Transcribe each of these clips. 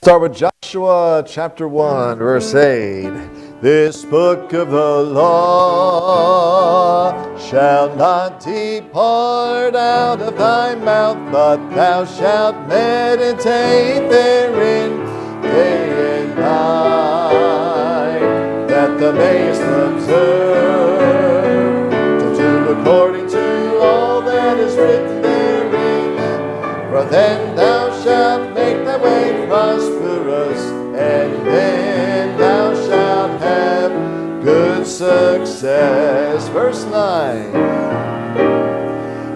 Start with Joshua chapter 1, verse 8. This book of the law shall not depart out of thy mouth, but thou shalt meditate therein day and night, that thou mayest observe to do according to all that is written therein. For then thou shalt make thy way prosperous, and then thou shalt have good success. Verse 9.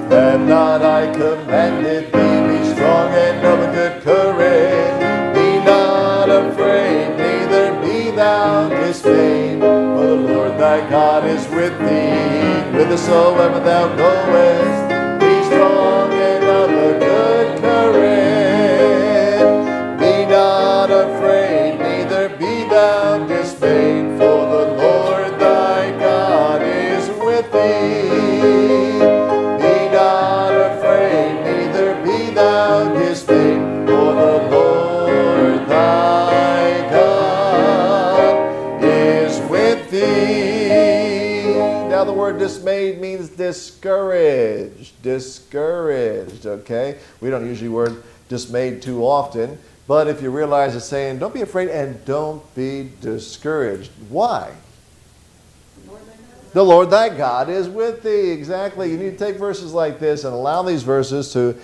Have not I commanded thee, be strong and of a good courage, be not afraid, neither be thou dismayed, for the Lord thy God is with thee, whithersoever thou goest. Be strong and of a good courage, be not afraid, neither be thou dismayed, for the Lord thy God is with thee. Be not afraid, neither be thou dismayed, for the Lord thy God is with thee. Now the word dismayed means discouraged. Discouraged, okay? We don't usually word dismayed too often, but if you realize it's saying, don't be afraid and don't be discouraged. Why? The Lord thy God is with thee. Exactly. You need to take verses like this and allow these verses to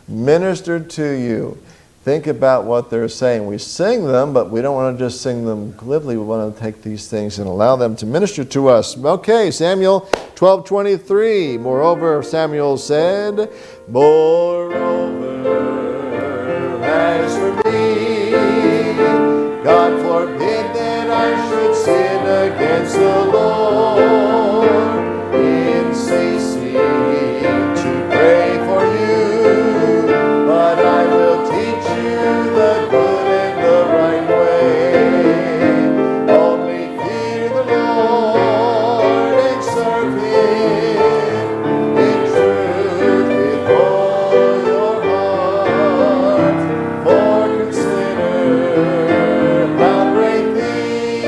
minister to you. Think about what they're saying. We sing them, but we don't want to just sing them glibly. We want to take these things and allow them to minister to us. Okay, Samuel 12:23. Moreover, Samuel said, moreover, as for me, God forbid that I should sin against the Lord in ceasing to pray for you, but I will teach you the good and the right way. Only fear the Lord and serve Him in truth with all your heart. For consider how great things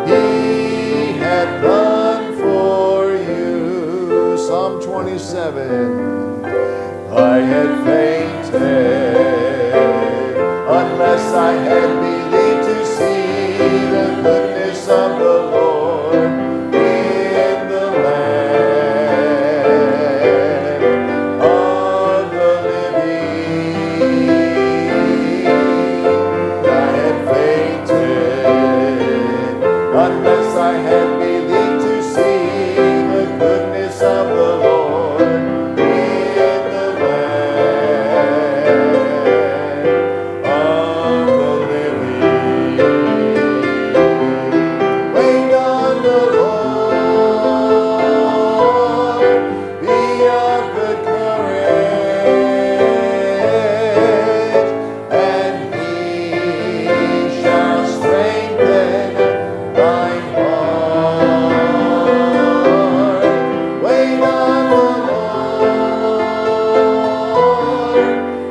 He hath done for you. Psalm 27. I had fainted unless I had believed to see the goodness of the Lord in the land of the living. I had fainted unless I had believed to see the goodness of the Lord in the land of the living. Wait on the Lord, be of good courage, and He shall strengthen thine heart. Wait on the Lord,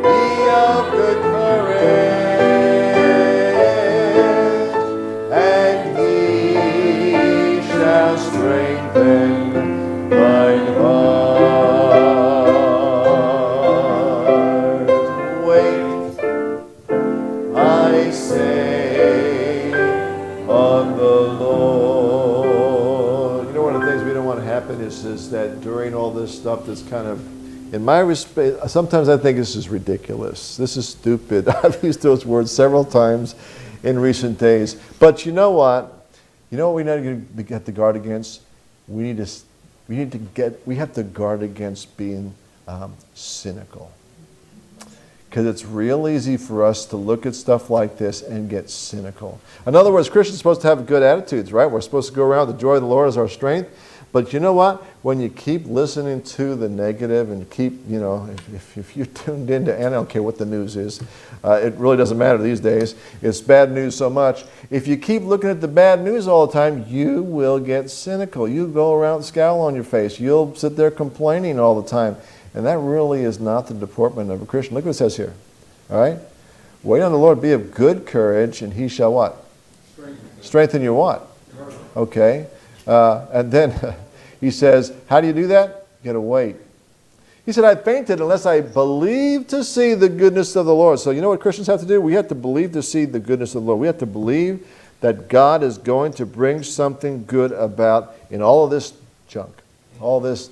be of good courage, and He shall strengthen thine heart. Wait, I say, on the Lord. You know, one of the things we don't want to happen is that during all this stuff that's kind of, in my respect, sometimes I think this is ridiculous. This is stupid. I've used those words several times in recent days. But you know what? You know what we need to get to guard against? We have to guard against being cynical. Because it's real easy for us to look at stuff like this and get cynical. In other words, Christians are supposed to have good attitudes, right? We're supposed to go around, the joy of the Lord is our strength. But you know what? When you keep listening to the negative and keep, you know, if you're tuned into, and I don't care what the news is, it really doesn't matter these days. It's bad news so much. If you keep looking at the bad news all the time, you will get cynical. You go around with a scowl on your face. You'll sit there complaining all the time. And that really is not the deportment of a Christian. Look what it says here. All right? Wait on the Lord, be of good courage, and he shall what? Strengthen your what? Okay. And then he says, how do you do that? You got to wait. He said, I fainted unless I believed to see the goodness of the Lord. So you know what Christians have to do? We have to believe to see the goodness of the Lord. We have to believe that God is going to bring something good about in all of this junk, all this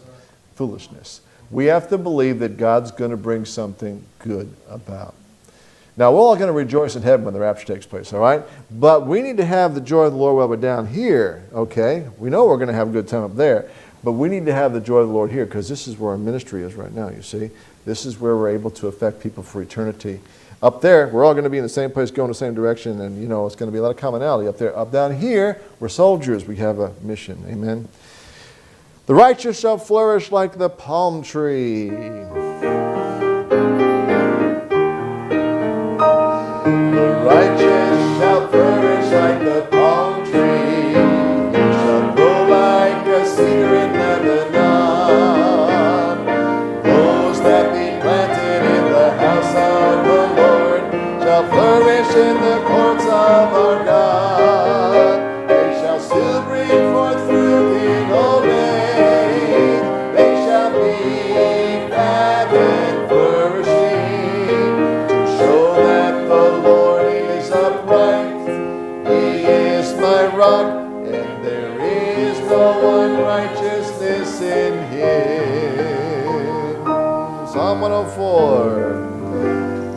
foolishness. We have to believe that God's going to bring something good about. Now, we're all going to rejoice in heaven when the rapture takes place, all right? But we need to have the joy of the Lord while we're down here, okay? We know we're going to have a good time up there, but we need to have the joy of the Lord here because this is where our ministry is right now, you see? This is where we're able to affect people for eternity. Up there, we're all going to be in the same place, going the same direction, and, you know, it's going to be a lot of commonality up there. Up down here, we're soldiers. We have a mission. Amen? The righteous shall flourish like the palm tree. The righteous shall flourish like the palm tree. He shall grow like a cedar in Lebanon. Those that be planted in the house of the Lord shall flourish in the courts of our God. They shall still bring forth fruit in old age. They shall be fat and flourishing to show that the Lord is upright. He is my rock, and there is no unrighteousness in him. Psalm 104.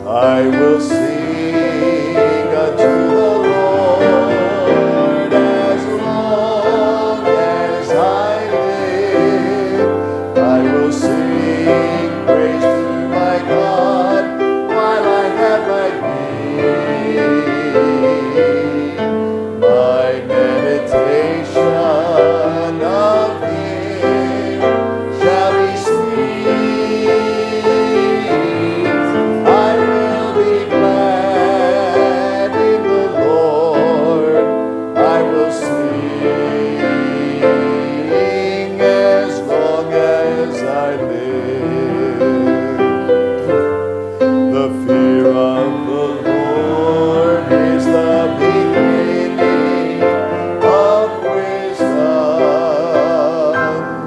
I will sing unto the Lord as long as I live. I will sing praise to my God while I have my being. My meditation of him shall be sweet. I will be glad in the Lord. I will sing as long as I live. The fear of the Lord is the beginning of wisdom.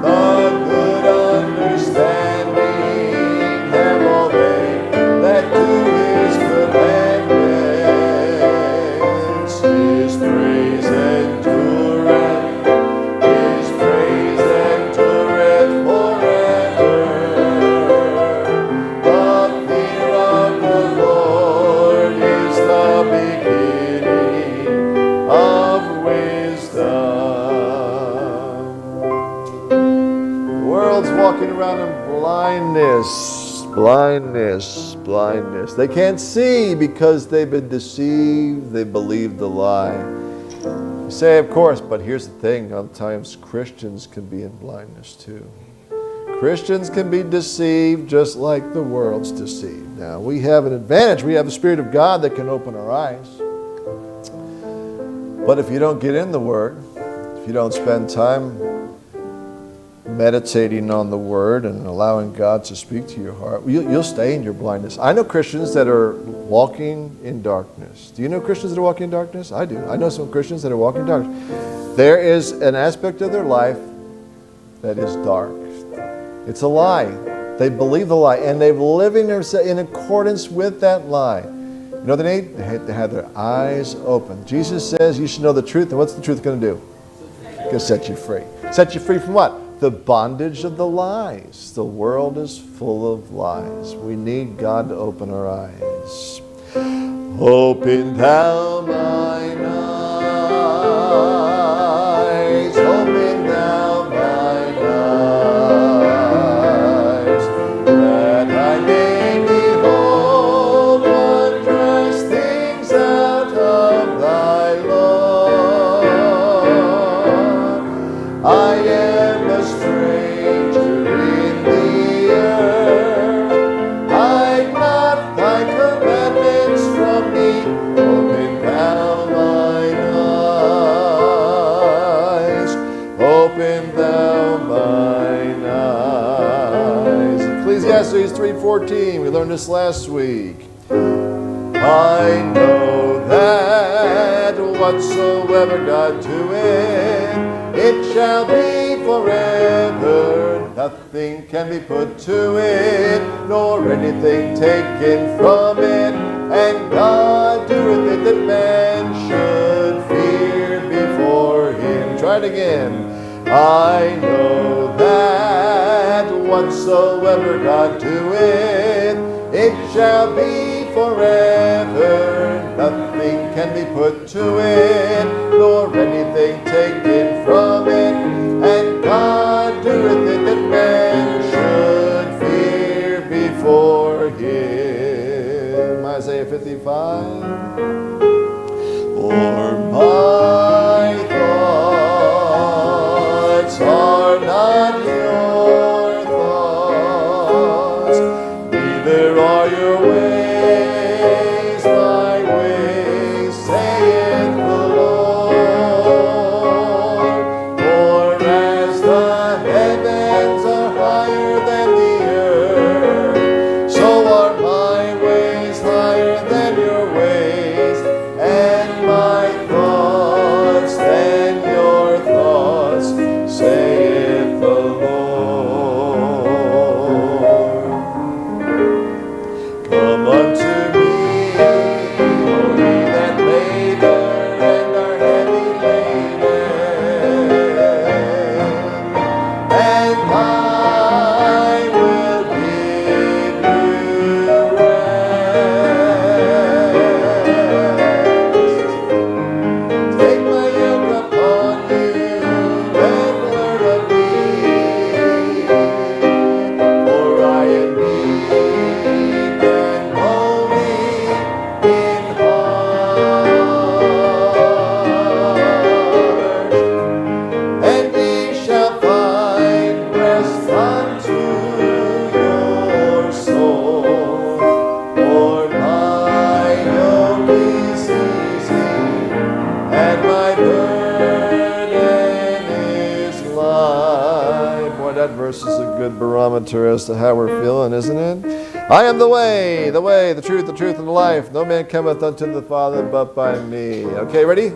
The good understanding have all they that do his commandments. His praise endureth, his praise endureth forever. The fear of the Lord is the beginning of wisdom. The world's walking around in blindness, blindness, blindness. They can't see because they've been deceived. They believe the lie. You say, of course, but here's the thing. Sometimes Christians can be in blindness too. Christians can be deceived just like the world's deceived. Now, we have an advantage. We have the Spirit of God that can open our eyes. But if you don't get in the Word, if you don't spend time meditating on the Word and allowing God to speak to your heart, you'll stay in your blindness. I know Christians that are walking in darkness. Do you know Christians that are walking in darkness? I do. I know some Christians that are walking in darkness. There is an aspect of their life that is dark. It's a lie. They believe the lie, and they're living in accordance with that lie. You know what they need? They have to have their eyes open. Jesus says you should know the truth, and what's the truth going to do? It's going to set you free. Set you free from what? The bondage of the lies. The world is full of lies. We need God to open our eyes. Open thou mine eyes. Open thou mine eyes, that I may behold wondrous things out of thy law. I am a stranger in the earth. Hide not thy commandments from me. Open thou mine eyes. Open thou mine eyes. Ecclesiastes 3:14. We learned this last week. I know that whatsoever God doeth, it shall be forever. Nothing can be put to it, nor anything taken from it. And God doeth it that man should fear before him. Try it again. I know that whatsoever God doeth, it shall be forever. Nothing can be put to it, nor anything taken from it. And God doeth it that man should fear before him. Isaiah 55. For my thoughts are not your thoughts, neither are your ways my ways, saith the Lord. For as the heavens are higher than the earth, so are my ways higher than your ways, and my thoughts than your thoughts, saith the Lord. Come unto me, O ye that labor and are heavy laden, and I will give you rest. Take my yoke upon you and learn of me, for I am meek and lowly in heart, and ye shall find rest unto your soul. For my yoke is easy, and my burden is light. Boy, that verse is a good barometer as to how we're feeling, isn't it? I am the way, the truth, and the life. No man cometh unto the Father but by me. Okay, ready?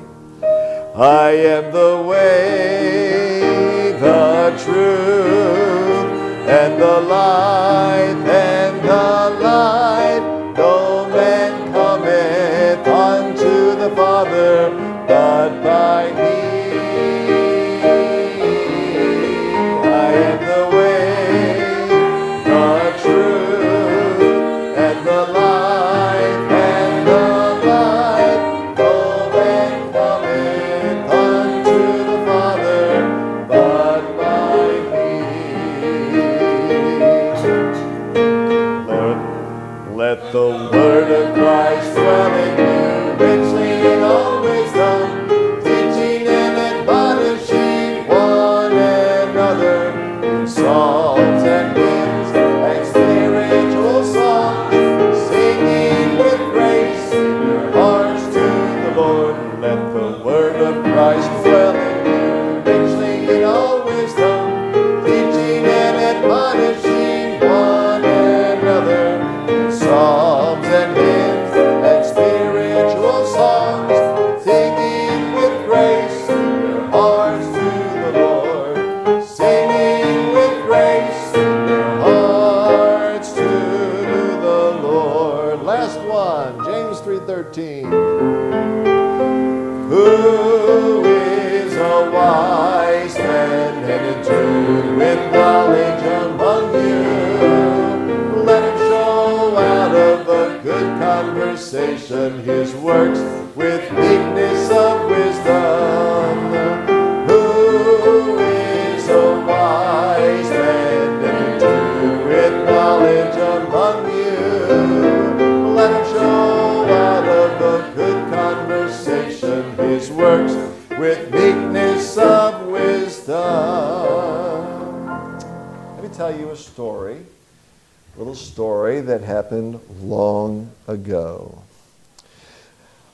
I am the way, the truth, and the life, No man cometh unto the Father but by me. I am the way, the truth, and the life, No man cometh unto the Father but by me. Lord, let the word of Christ dwell in you richly in all wisdom, teaching and admonishing one another in psalms and hymns and spiritual songs, singing with grace in your hearts to the Lord. Let the word of Christ dwell in you richly in all wisdom, teaching and admonishing one another in psalms and hymns and spiritual songs, singing with grace in your hearts to the Lord, singing with grace in your hearts to the Lord. Last one, James 3:13. Who is a wise man and endued with knowledge among you? Let him show out of a good conversation his works with meekness of wisdom. Who is a wise man and endued with knowledge among you? Let him show out of a good conversation his works with meekness of wisdom. Let me tell you a story. A little story that happened long ago.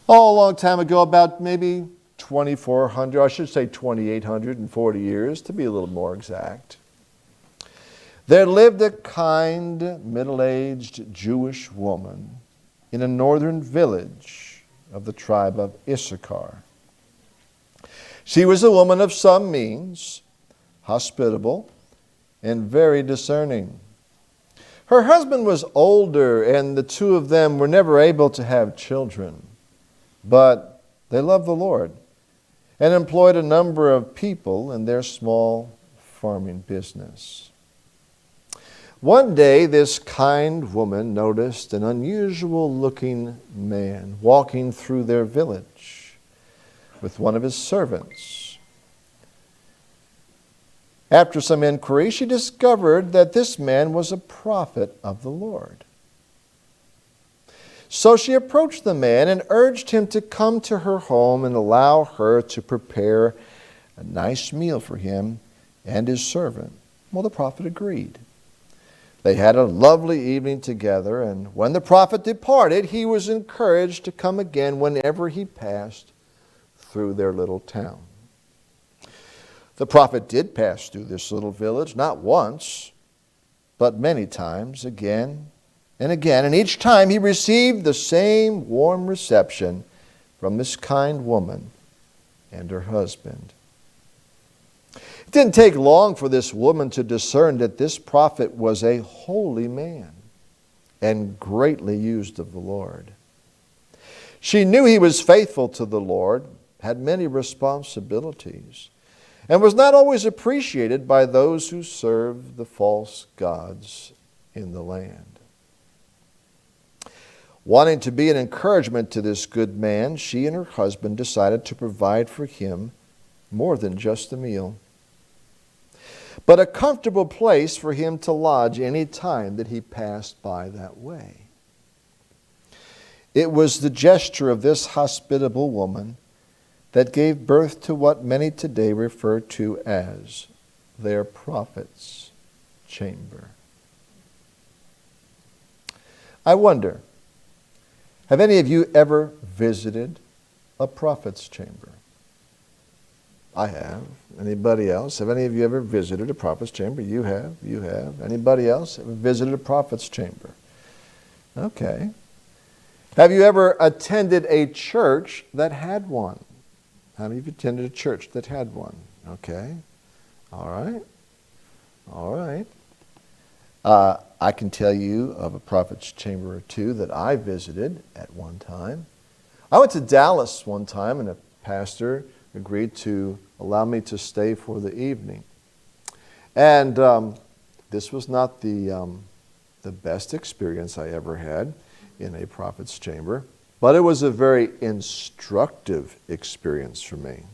Oh, a long time ago, about maybe 2,400, I should say 2,840 years, to be a little more exact. There lived a kind, middle-aged Jewish woman in a northern village of the tribe of Issachar. She was a woman of some means, hospitable, and very discerning. Her husband was older, and the two of them were never able to have children. But they loved the Lord and employed a number of people in their small farming business. One day, this kind woman noticed an unusual-looking man walking through their village with one of his servants. After some inquiry, she discovered that this man was a prophet of the Lord. So she approached the man and urged him to come to her home and allow her to prepare a nice meal for him and his servant. Well, the prophet agreed. They had a lovely evening together, and when the prophet departed, he was encouraged to come again whenever he passed through their little town. The prophet did pass through this little village, not once, but many times, again and again. And each time he received the same warm reception from this kind woman and her husband. It didn't take long for this woman to discern that this prophet was a holy man and greatly used of the Lord. She knew he was faithful to the Lord, had many responsibilities, and was not always appreciated by those who served the false gods in the land. Wanting to be an encouragement to this good man, she and her husband decided to provide for him more than just a meal, but a comfortable place for him to lodge any time that he passed by that way. It was the gesture of this hospitable woman that gave birth to what many today refer to as their prophet's chamber. I wonder, have any of you ever visited a prophet's chamber? I have. Anybody else? Have any of you ever visited a prophet's chamber? You have. You have. Anybody else ever visited a prophet's chamber? Okay. Have you ever attended a church that had one? How many of you attended a church that had one? Okay. All right. All right. I can tell you of a prophet's chamber or two that I visited at one time. I went to Dallas one time, and a pastor agreed to allow me to stay for the evening. And this was not the best experience I ever had in a prophet's chamber, but it was a very instructive experience for me.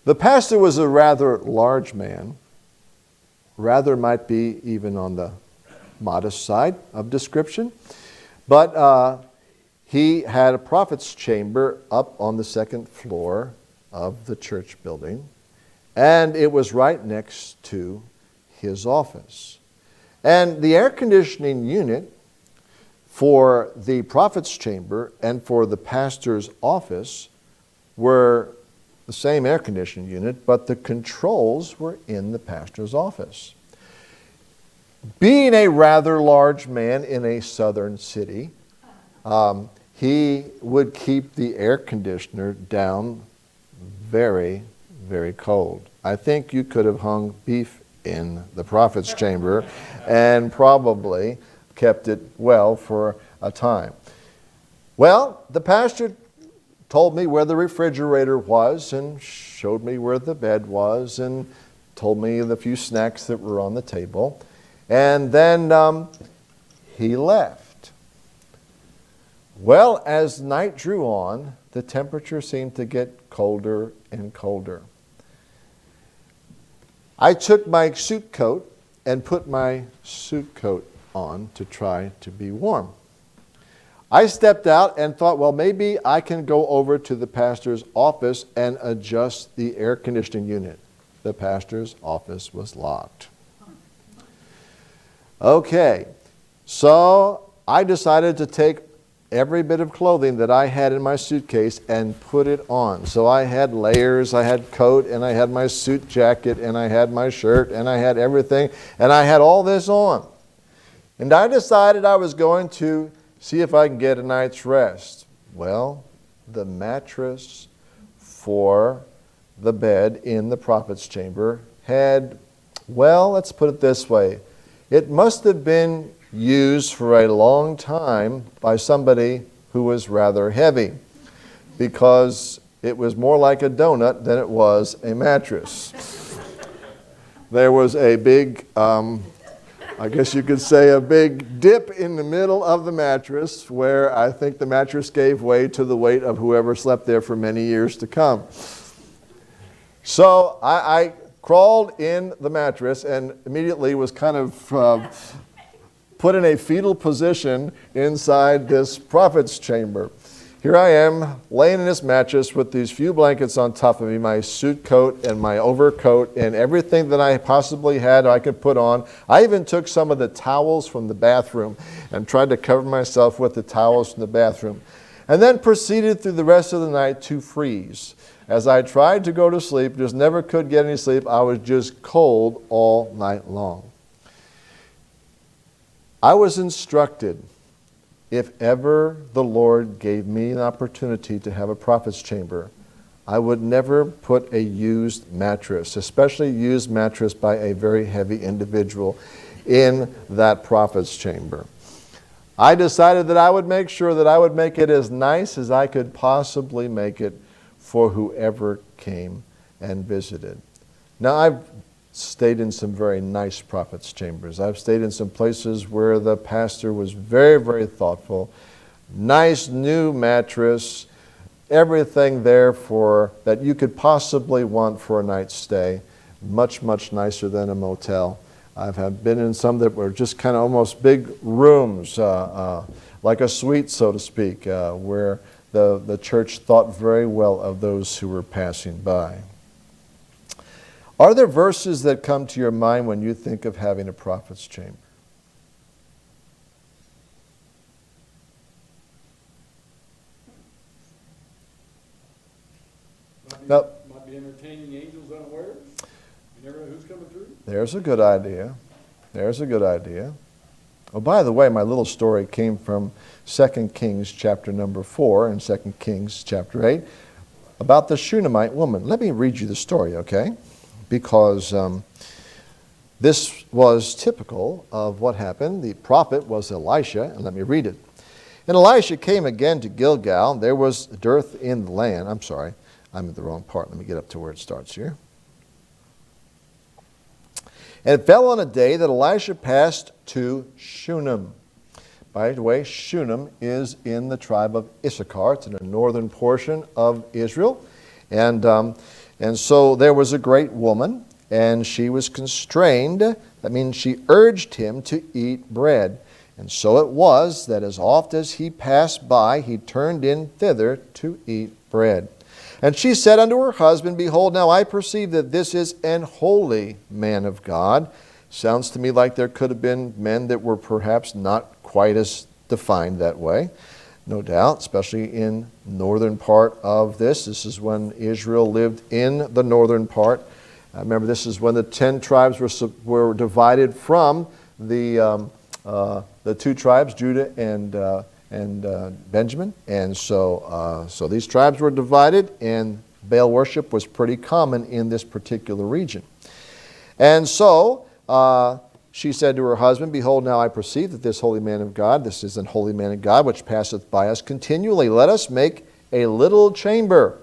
The pastor was a rather large man, rather might be even on the modest side of description, but he had a prophet's chamber up on the second floor of the church building, and it was right next to his office. And the air conditioning unit for the prophet's chamber and for the pastor's office were the same air conditioning unit, but the controls were in the pastor's office. Being a rather large man in a southern city, he would keep the air conditioner down very, very cold. I think you could have hung beef in the prophet's chamber and probably kept it well for a time. Well, the pastor told me where the refrigerator was and showed me where the bed was and told me the few snacks that were on the table. And then he left. Well, as night drew on, the temperature seemed to get colder and colder. I took my suit coat and put my suit coat on to try to be warm. I stepped out and thought, well, maybe I can go over to the pastor's office and adjust the air conditioning unit. The pastor's office was locked. Okay, so I decided to take every bit of clothing that I had in my suitcase and put it on. So I had layers, I had coat, and I had my suit jacket, and I had my shirt, and I had everything, and I had all this on. And I decided I was going to see if I can get a night's rest. Well, the mattress for the bed in the prophet's chamber had, well, let's put it this way. It must have been used for a long time by somebody who was rather heavy, because it was more like a donut than it was a mattress. There was a big, I guess you could say, a big dip in the middle of the mattress where I think the mattress gave way to the weight of whoever slept there for many years to come. So I crawled in the mattress and immediately was kind of put in a fetal position inside this prophet's chamber. Here I am, laying in this mattress with these few blankets on top of me, my suit coat and my overcoat and everything that I possibly had I could put on. I even took some of the towels from the bathroom and tried to cover myself with the towels from the bathroom. And then proceeded through the rest of the night to freeze. As I tried to go to sleep, just never could get any sleep. I was just cold all night long. I was instructed, if ever the Lord gave me an opportunity to have a prophet's chamber, I would never put a used mattress, especially a used mattress by a very heavy individual, in that prophet's chamber. I decided that I would make sure that I would make it as nice as I could possibly make it for whoever came and visited. Now, I've stayed in some very nice prophets' chambers. I've stayed in some places where the pastor was very, very thoughtful. Nice new mattress, everything there for that you could possibly want for a night's stay. Much, much nicer than a motel. I've been in some that were just kind of almost big rooms, like a suite, so to speak, where the church thought very well of those who were passing by. Are there verses that come to your mind when you think of having a prophet's chamber? Might be entertaining angels unawares. You never know who's coming through. There's a good idea. There's a good idea. Oh, by the way, my little story came from 2 Kings chapter number 4 and 2 Kings chapter 8 about the Shunammite woman. Let me read you the story, okay? Because this was typical of what happened. The prophet was Elisha, and let me read it. And Elisha came again to Gilgal. There was dearth in the land. I'm sorry, I'm in the wrong part. Let me get up to where it starts here. And it fell on a day that Elisha passed to Shunem. By the way, Shunem is in the tribe of Issachar. It's in the northern portion of Israel. And so there was a great woman, and she was constrained. That means she urged him to eat bread. And so it was that as oft as he passed by, he turned in thither to eat bread. And she said unto her husband, Behold, now I perceive that this is an holy man of God. Sounds to me like there could have been men that were perhaps not quite as defined that way. No doubt, especially in northern part of this. This is when Israel lived in the northern part. Remember, this is when the 10 tribes were divided from the 2 tribes, Judah and Benjamin. And so these tribes were divided, and Baal worship was pretty common in this particular region. And so she said to her husband, Behold, now I perceive that this holy man of God, this is an holy man of God, which passeth by us continually. Let us make a little chamber,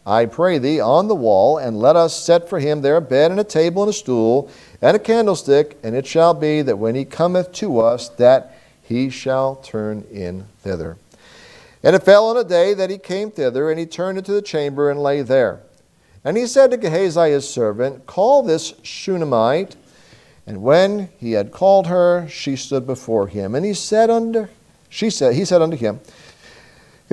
I pray thee, on the wall, and let us set for him there a bed and a table and a stool and a candlestick, and it shall be that when he cometh to us, that he shall turn in thither. And it fell on a day that he came thither, and he turned into the chamber and lay there. And he said to Gehazi his servant, Call this Shunammite. And when he had called her, she stood before him. And he said unto him,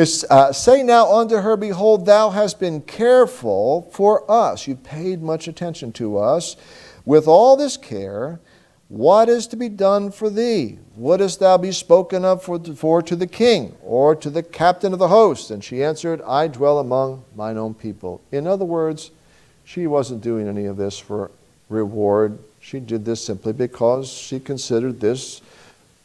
Say now unto her, Behold, thou hast been careful for us. You paid much attention to us. With all this care, what is to be done for thee? Wouldest thou be spoken of for to the king, or to the captain of the host? And she answered, I dwell among mine own people. In other words, she wasn't doing any of this for reward. She did this simply because she considered this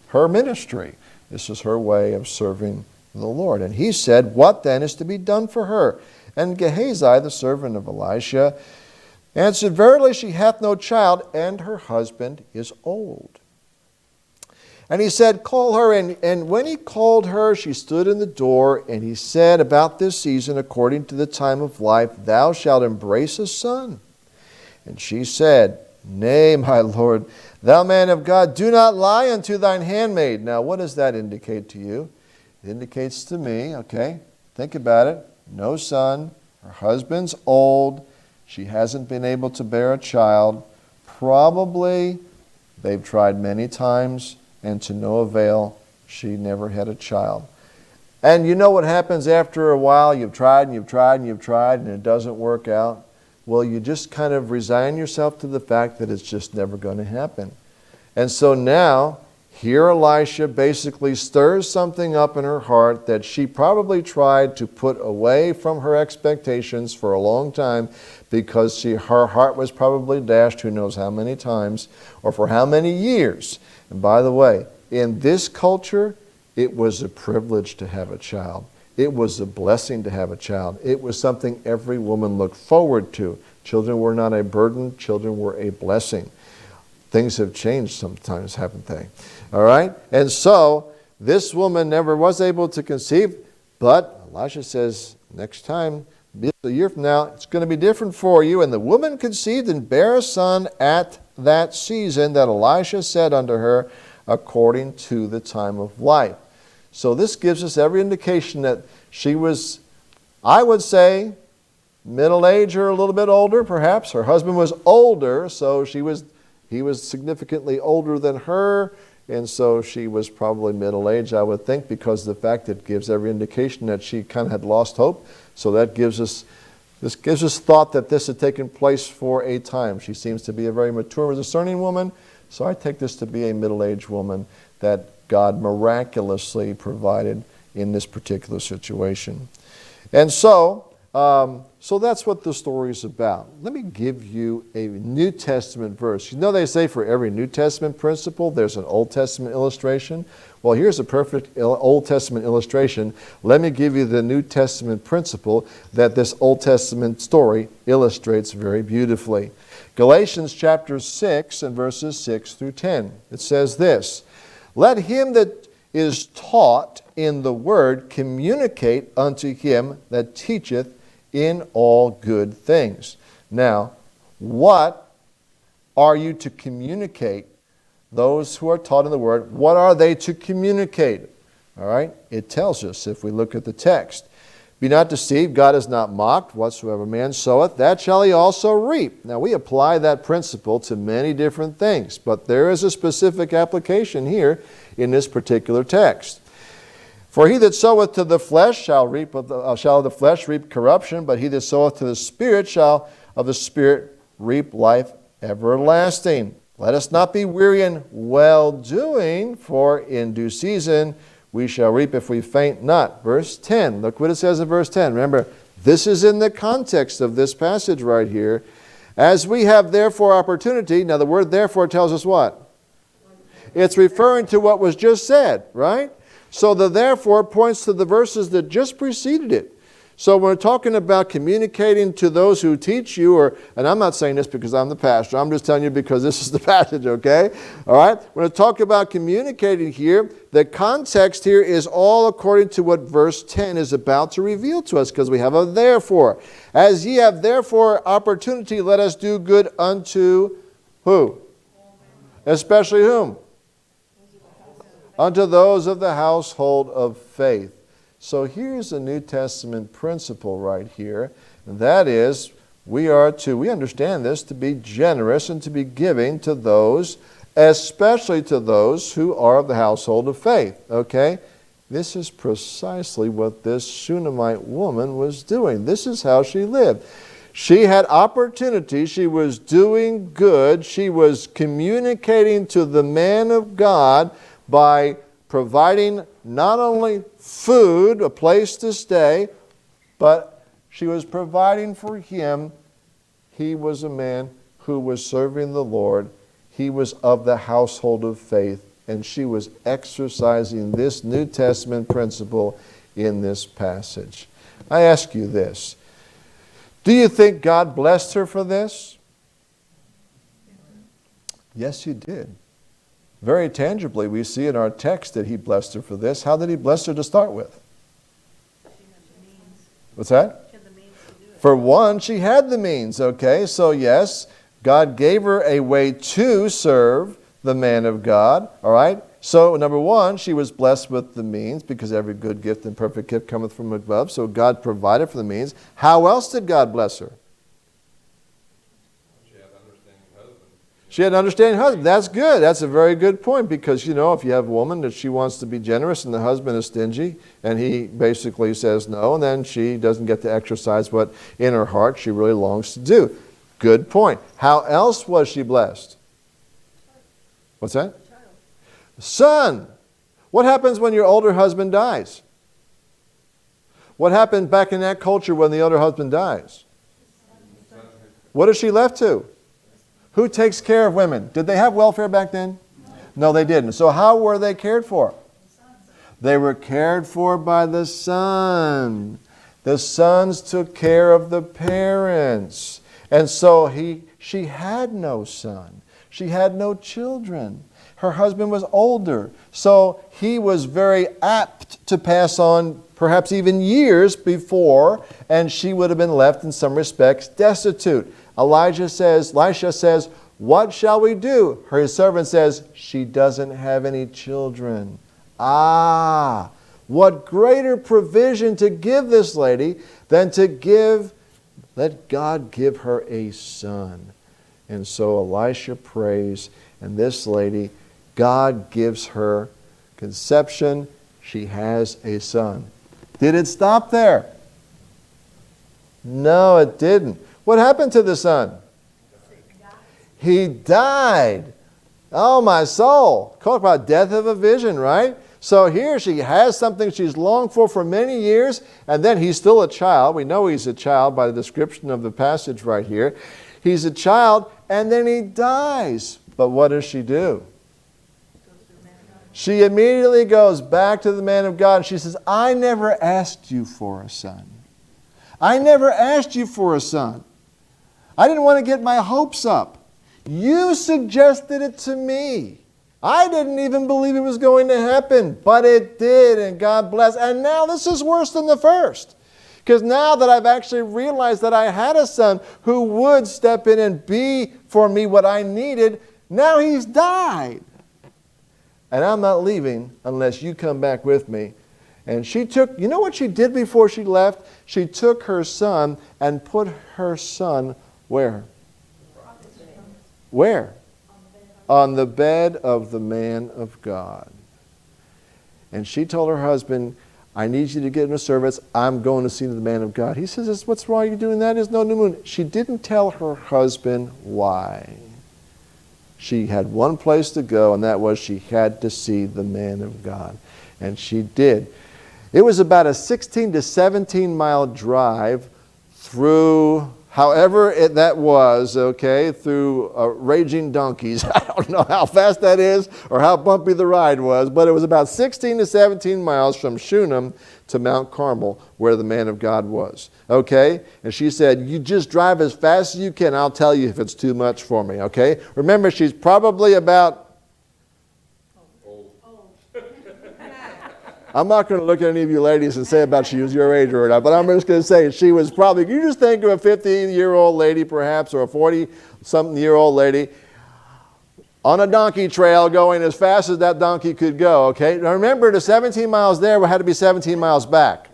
her ministry. This is her way of serving the Lord. And he said, what then is to be done for her? And Gehazi, the servant of Elisha, answered, verily she hath no child, and her husband is old. And he said, call her. And when he called her, she stood in the door. And he said, about this season, according to the time of life, thou shalt embrace a son. And she said, nay, my Lord, thou man of God, do not lie unto thine handmaid. Now, what does that indicate to you? It indicates to me, okay, think about it. No son, her husband's old, she hasn't been able to bear a child. Probably they've tried many times, and to no avail, she never had a child. And you know what happens after a while? You've tried and you've tried and you've tried, and it doesn't work out. Well, you just kind of resign yourself to the fact that it's just never going to happen. And so now, here Elisha basically stirs something up in her heart that she probably tried to put away from her expectations for a long time, because her heart was probably dashed who knows how many times or for how many years. And by the way, in this culture, it was a privilege to have a child. It was a blessing to have a child. It was something every woman looked forward to. Children were not a burden. Children were a blessing. Things have changed sometimes, haven't they? All right? And so, this woman never was able to conceive, but Elisha says, next time, a year from now, it's going to be different for you. And the woman conceived and bare a son at that season that Elisha said unto her, according to the time of life. So this gives us every indication that she was, I would say, middle-aged or a little bit older, perhaps. Her husband was older, so he was significantly older than her, and so she was probably middle-aged, I would think, because of the fact that it gives every indication that she kind of had lost hope. So that gives us thought that this had taken place for a time. She seems to be a very mature, discerning woman, so I take this to be a middle-aged woman that God miraculously provided in this particular situation. And so that's what the story is about. Let me give you a New Testament verse. You know they say for every New Testament principle, there's an Old Testament illustration. Well, here's a perfect Old Testament illustration. Let me give you the New Testament principle that this Old Testament story illustrates very beautifully. Galatians chapter 6 and verses 6 through 10. It says this, let him that is taught in the word communicate unto him that teacheth in all good things. Now, what are you to communicate? Those who are taught in the word, what are they to communicate? All right, it tells us if we look at the text. Be not deceived, God is not mocked. Whatsoever man soweth, that shall he also reap. Now we apply that principle to many different things, but there is a specific application here in this particular text. For he that soweth to the flesh shall the flesh reap corruption, but he that soweth to the Spirit shall of the Spirit reap life everlasting. Let us not be weary in well-doing, for in due season we shall reap if we faint not. Verse 10. Look what it says in verse 10. Remember, this is in the context of this passage right here. As we have therefore opportunity. Now the word therefore tells us what? It's referring to what was just said, right? So the therefore points to the verses that just preceded it. So when we're talking about communicating to those who teach you, and I'm not saying this because I'm the pastor, I'm just telling you because this is the passage, okay? All right? When we talk about communicating here, the context here is all according to what verse 10 is about to reveal to us, because we have a therefore. As ye have therefore opportunity, let us do good unto who? Especially whom? Unto those of the household of faith. So here's a New Testament principle right here. And that is, we understand this, to be generous and to be giving to those, especially to those who are of the household of faith. Okay? This is precisely what this Shunammite woman was doing. This is how she lived. She had opportunity. She was doing good. She was communicating to the man of God by providing not only food, a place to stay, but she was providing for him. He was a man who was serving the Lord. He was of the household of faith. And she was exercising this New Testament principle in this passage. I ask you this. Do you think God blessed her for this? Yes, He did. Very tangibly, we see in our text that He blessed her for this. How did He bless her to start with? What's that? For one, she had the means, okay? So yes, God gave her a way to serve the man of God, all right? So number one, she was blessed with the means because every good gift and perfect gift cometh from above. So God provided for the means. How else did God bless her? She had an understanding husband. That's good. That's a very good point because, if you have a woman that she wants to be generous and the husband is stingy and he basically says no, and then she doesn't get to exercise what in her heart she really longs to do. Good point. How else was she blessed? What's that? Son. What happens when your older husband dies? What happened back in that culture when the older husband dies? What is she left to? Who takes care of women? Did they have welfare back then? No, they didn't. So how were they cared for? They were cared for by the son. The sons took care of the parents. And so she had no son. She had no children. Her husband was older. So he was very apt to pass on perhaps even years before, and she would have been left in some respects destitute. Elisha says, what shall we do? Her servant says, she doesn't have any children. Ah, what greater provision to give this lady than to let God give her a son. And so Elisha prays, and this lady, God gives her conception. She has a son. Did it stop there? No, it didn't. What happened to the son? He died. Oh, my soul. Talk about death of a vision, right? So here she has something she's longed for many years, and then he's still a child. We know he's a child by the description of the passage right here. He's a child, and then he dies. But what does she do? She immediately goes back to the man of God, and she says, I never asked you for a son. I never asked you for a son. I didn't want to get my hopes up. You suggested it to me. I didn't even believe it was going to happen, but it did, and God bless. And now this is worse than the first. Because now that I've actually realized that I had a son who would step in and be for me what I needed, now he's died. And I'm not leaving unless you come back with me. And she took, you know what she did before she left? She took her son and put her son where? Where? On the bed of the man of God. And she told her husband, I need you to get in the service. I'm going to see the man of God. He says, what's wrong? You're doing that? There's no new moon. She didn't tell her husband why. She had one place to go, and that was she had to see the man of God. And she did. It was about a 16 to 17 mile drive through, however that was, okay, through raging donkeys. I don't know how fast that is or how bumpy the ride was, but it was about 16 to 17 miles from Shunem to Mount Carmel where the man of God was, okay? And she said, you just drive as fast as you can. I'll tell you if it's too much for me, okay? Remember, she's probably about... I'm not going to look at any of you ladies and say about she was your age or not, but I'm just going to say she was probably, you just think of a 50-year-old lady perhaps, or a 40-something-year-old lady on a donkey trail going as fast as that donkey could go, okay? Now remember, the 17 miles there had to be 17 miles back.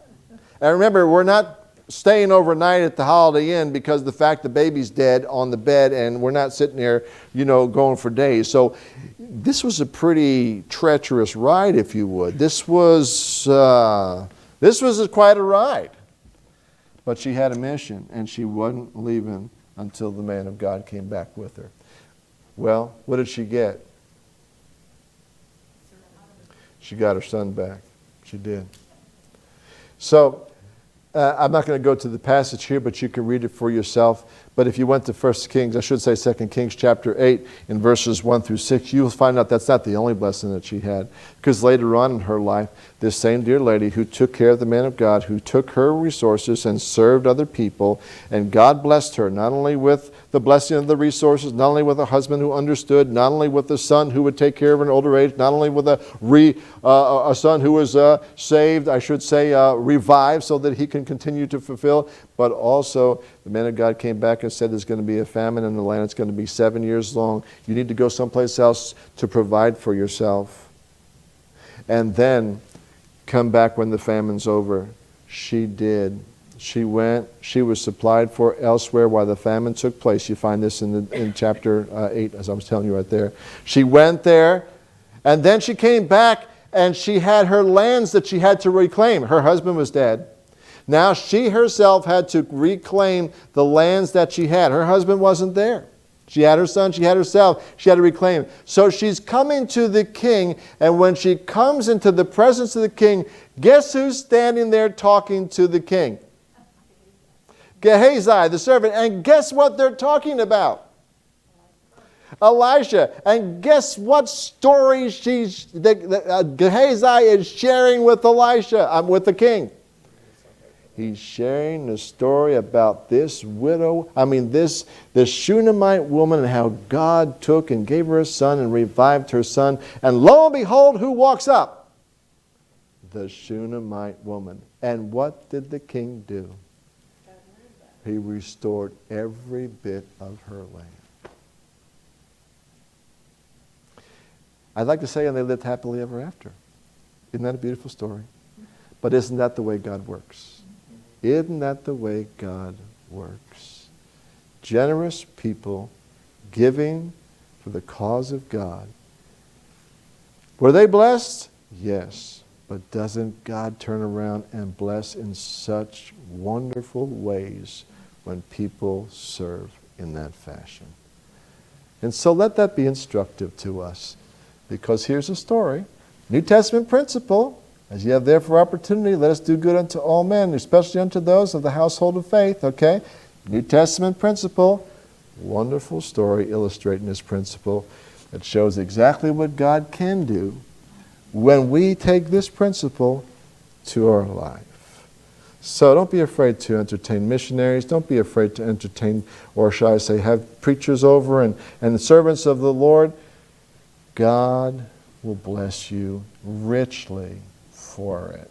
And remember, we're not staying overnight at the Holiday Inn because of the fact the baby's dead on the bed and we're not sitting there, going for days. So this was a pretty treacherous ride, if you would. This was quite a ride. But she had a mission, and she wasn't leaving until the man of God came back with her. Well, what did she get? She got her son back. She did. So, I'm not going to go to the passage here, but you can read it for yourself. But if you went to 1 Kings, I should say 2 Kings chapter 8, in verses 1 through 6, you'll find out that's not the only blessing that she had. Because later on in her life, this same dear lady who took care of the man of God, who took her resources and served other people, and God blessed her, not only with the blessing of the resources, not only with a husband who understood, not only with a son who would take care of her in older age, not only with a son who was saved, I should say, revived so that he can continue to fulfill, but also the man of God came back and said there's going to be a famine in the land. It's going to be 7 years long. You need to go someplace else to provide for yourself. And then come back when the famine's over. She did. She went. She was supplied for elsewhere while the famine took place. You find this in chapter 8, as I was telling you right there. She went there, and then she came back, and she had her lands that she had to reclaim. Her husband was dead. Now she herself had to reclaim the lands that she had. Her husband wasn't there. She had her son, she had herself, she had to reclaim. So she's coming to the king, and when she comes into the presence of the king, guess who's standing there talking to the king? Gehazi, the servant. And guess what they're talking about? Elisha. And guess what story Gehazi is sharing with Elisha, with the king? He's sharing the story about this widow, this Shunammite woman, and how God took and gave her a son and revived her son. And lo and behold, who walks up? The Shunammite woman. And what did the king do? He restored every bit of her land. I'd like to say, and they lived happily ever after. Isn't that a beautiful story? But isn't that the way God works? Isn't that the way God works? Generous people giving for the cause of God. Were they blessed? Yes. But doesn't God turn around and bless in such wonderful ways when people serve in that fashion? And so let that be instructive to us. Because here's a story. New Testament principle. As you have therefore opportunity, let us do good unto all men, especially unto those of the household of faith. Okay? New Testament principle. Wonderful story illustrating this principle. It shows exactly what God can do when we take this principle to our life. So don't be afraid to entertain missionaries. Don't be afraid to entertain, or shall I say, have preachers over and the servants of the Lord. God will bless you richly for it.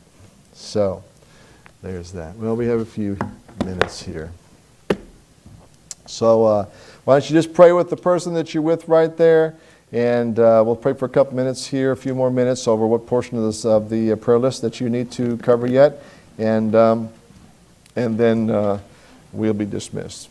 So, there's that. Well, we have a few minutes here. So, why don't you just pray with the person that you're with right there, and we'll pray for a couple minutes here, a few more minutes over what portion of the prayer list that you need to cover yet, and then we'll be dismissed.